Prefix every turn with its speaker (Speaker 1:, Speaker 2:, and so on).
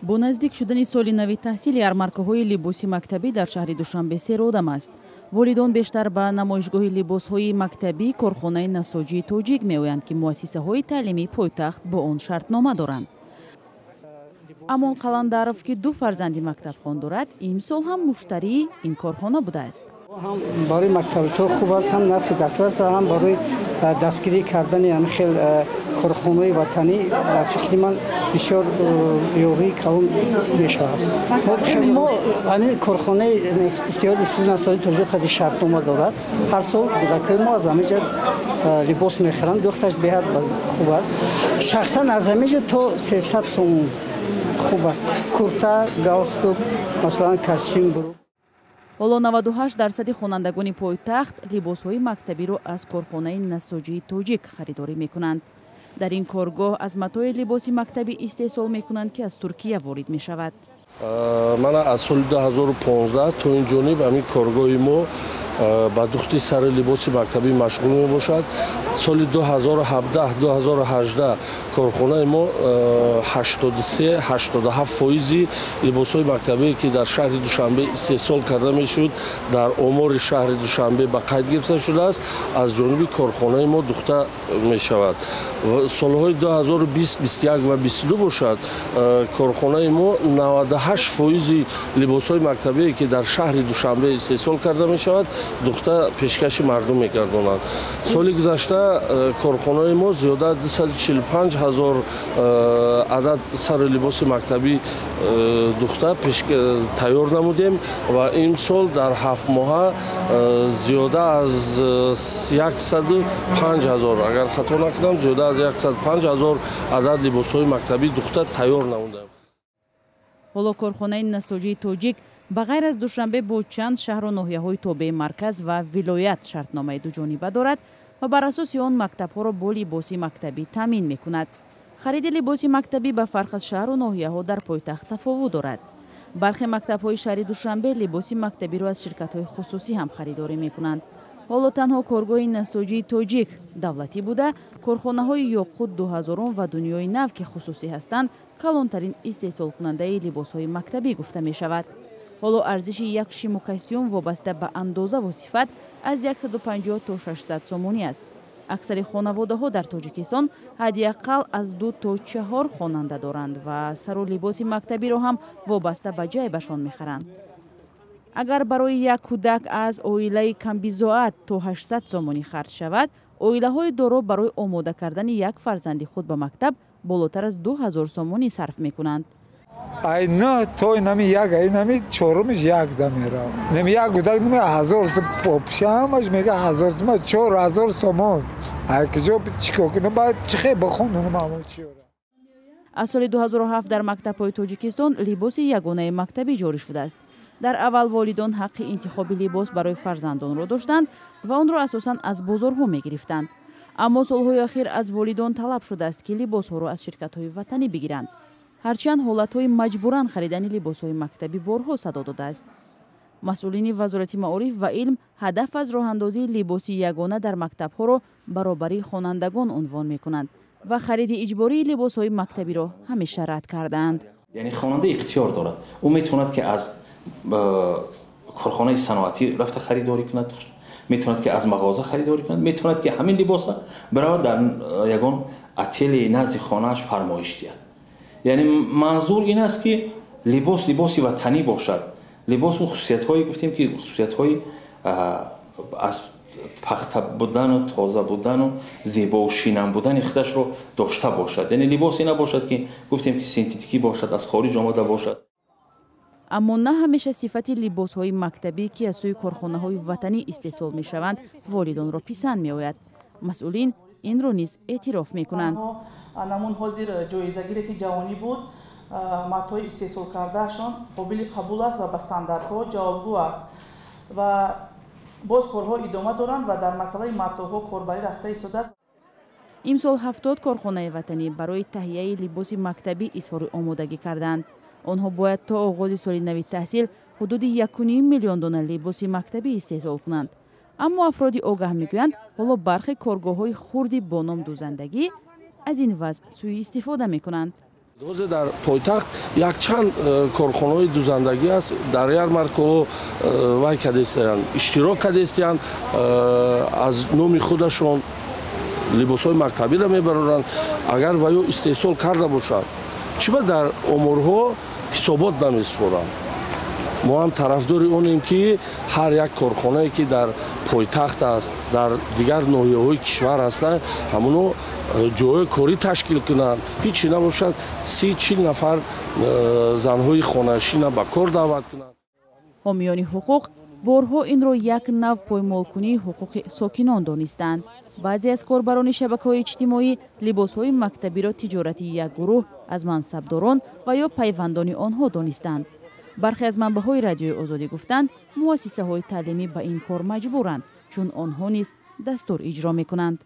Speaker 1: бо наздик шудани соли нави таҳсил ярмаркаҳои либоси мактабӣ дар шаҳри Душанбе серодам аст. волидон бештар ба намоишгоҳи либосҳои мактабӣ корхонаи насоҷии тоҷик меоянд ки муассисаҳои таълимии пойтахт бо он шартнома доранд. амон қаландаров ки ду фарзанди мактабхон дорад, имсол ҳам муштарии ин корхона будааст.
Speaker 2: هم برای مکتبشو خوب است، هم نرخ دسترس، هم برای دستگیری کردن هم خیلی کارخانه‌های وطنی فکر من بسیار یوری کلان میشود. ما این کارخانه استیاد استیل نسایی توجه خیلی شرطنامه دارد. هر سال کودکان ما از همینجا لباس میخرند، دخترش بهت خوب است. شخصا از همینجا تا 300 سوم خوب است. کورتا، گالستوک، مثلا کاستیم برو.
Speaker 1: ҳоло 98% хонандагони пойтахт либосҳои мактабиро аз корхонаи насоҷии тоҷик харидорӣ мекунанд. дар ин коргоҳ аз матои либоси мактабӣ истеҳсол мекунанд ки аз Туркия ворид мешавад.
Speaker 3: ман аз соли 2015 то ин ҷониб ҳамин коргоҳи мо ба духти сари либоси мактабӣ машғул мебошад. соли 2017-2018 корхонаи мо 83-87% либосҳои мактабие ки дар шаҳри Душанбе истеҳсол карда мешуд, дар омори шаҳри Душанбе ба қайд гирифта шудааст, аз ҷониби корхонаи мо духта мешавад. солҳои 2020, 21 ва 22 бошад, корхонаи мо 98% либосҳои мактабие ки дар шаҳри Душанбе истеҳсол карда мешавад, духта пешкаши мардум мегардонанд. соли гузашта корхонаи мо зиёда 245 000 адад сари либоси мактабӣ духта тайёр намудем ва имсол дар 7 моҳа зиёда аз 105 000, агар хато накунам, зиёда аз 105 000 адад либосҳои мактабӣ духта тайёр намудем.
Speaker 1: ҳоло корхонаи насоҷии тоҷик ба ғайр аз Душанбе бо чанд шаҳру ноҳияҳои тобеи марказ ва вилоят шартномаи дуҷониба дорад ва бар асоси он мактабҳоро бо либоси мактабӣ таъмин мекунад. хариди либоси мактабӣ ба фарқ аз шаҳру ноҳияҳо дар пойтахт тафовут дорад. бархе мактабҳои шаҳри Душанбе либоси мактабиро аз ширкатҳои хусусӣ ҳам харидорӣ мекунанд. ҳоло танҳо коргоҳи насоҷии тоҷик давлатӣ буда, корхонаҳои Ёқут 2000 ва Дунёи нав ки хусусӣ ҳастанд, калонтарин истеҳсолкунандаи либосҳои мактабӣ гуфта мешавад. ҳоло арзиши як шиму костюм вобаста ба андоза ва сифат аз 150 то 600 сомонӣ аст. аксари хонаводаҳо дар Тоҷикистон ҳадиаққал аз 2 то 4 хонанда доранд ва сару либоси мактабиро ҳам вобаста ба ҷайбашон мехаранд. агар барои як кӯдак аз оилаи камбизоат то 800 сомонӣ харҷ шавад, оилаҳои доро барои омода кардани як фарзанди худ ба мактаб болотар аз 2000 сомонӣ сарф мекунанд.
Speaker 4: ай на то нами як ай нами чорумиш як да мера нами як кӯдак нами 1000 попшамаш мега 1000 сомон 4000 сомон ай киҷо чикокина ба чихе бахонам мамо чиёра.
Speaker 1: аз соли 2007 дар мактабҳои Тоҷикистон либоси ягонаи мактабӣ ҷорӣ шудааст. дар аввал волидон ҳаққи интихоби либос барои фарзандонро доштанд ва онро асосан аз бозорҳо мегирифтанд. аммо солҳои ахир аз волидон талаб шудааст ки либосҳоро аз ширкатҳои ватанӣ бигиранд. ҳарчанд ҳолатҳои маҷбуран харидани либосҳои мактабӣ борҳо садо додааст. масъулини вазорати маориф ва илм ҳадаф аз роҳандозии либоси ягона дар мактабҳоро баробарии хонандагон унвон мекунанд ва хариди иҷбории либосҳои мактабиро ҳамеша рад кардаанд.
Speaker 5: яъне хонанда ихтиёр дорад, ӯ метавонад ки аз корхонаи саноатӣ рафта харидорӣ кунад, метавонад ки аз мағоза харидорӣ кунад, метавонад ки ҳамин либоса баравад дар ягон отели назди хонааш фармоиш диҳад. яъне манзур ин аст ки либос либоси ватанӣ бошад. либос ӯ хусусиятҳои гуфтем ки хусусиятҳои аз пахта будану тоза будану зебоу шинам будани худашро дошта бошад. яъне либосе набошад ки гуфтем ки синтетикӣ бошад, аз хориҷ омада бошад.
Speaker 1: аммо на ҳамеша сифати либосҳои мактабӣ ки аз сӯи корхонаҳои ватанӣ истеҳсол мешаванд волидонро писанд меояд. масъулин инро низ эътироф мекунанд.
Speaker 6: намун ҳозир ҷоизагире ки ҷавонӣ буд, матои истеҳсол кардаашон қобили қабул аст ва ба стандартҳо ҷавобгӯ аст ва боз корҳо идома доранд ва дар масъалаи матоҳо корбарӣ рафта истодааст.
Speaker 1: имсол 70 корхонаи ватанӣ барои таҳияи либоси мактабӣ изҳори омодагӣ карданд. онҳо бояд то оғози соли нави таҳсил ҳудуди 1,5 миллион дона либоси мактабӣ истеҳсол кунанд. аммо афроди огаҳ мегӯянд ҳоло бархе коргоҳҳои хурди бо ном дузандагӣ аз ин вазъ сӯи истифода мекунанд.
Speaker 3: дар пойтахт якчанд корхонаҳои дузандагӣ аст. Дар ярмаркаҳо вай кардестаянд, иштирок кардестаянд, аз номи худашон либосҳои мактабиро мебароранд. Агар ваё истеҳсол карда бошад, чиба дар оморҳо ҳисобот намеспоранд. мо ҳам тарафдори онем ки ҳар як корхонае ки дар пойтахт аст, дар дигар ноҳияҳои кишвар ҳастанд, ҳамоно ҷойҳои корӣ ташкил кунанд. ҳечи набошад 30-40 нафар занҳои хонашина ба кор даъват кунанд.
Speaker 1: ҳомиёни ҳуқуқ борҳо инро як нав поймолкунии ҳуқуқи сокинон донистанд. баъзе аз корбарони шабакаҳои иҷтимоӣ либосҳои мактабиро тиҷорати як гурӯҳ аз мансабдорон ва ё пайвандони онҳо донистанд. бархе аз манбаъҳои радиои озодӣ гуфтанд, муассисаҳои таълимӣ ба ин кор маҷбуранд, чун онҳо низ дастур иҷро мекунанд.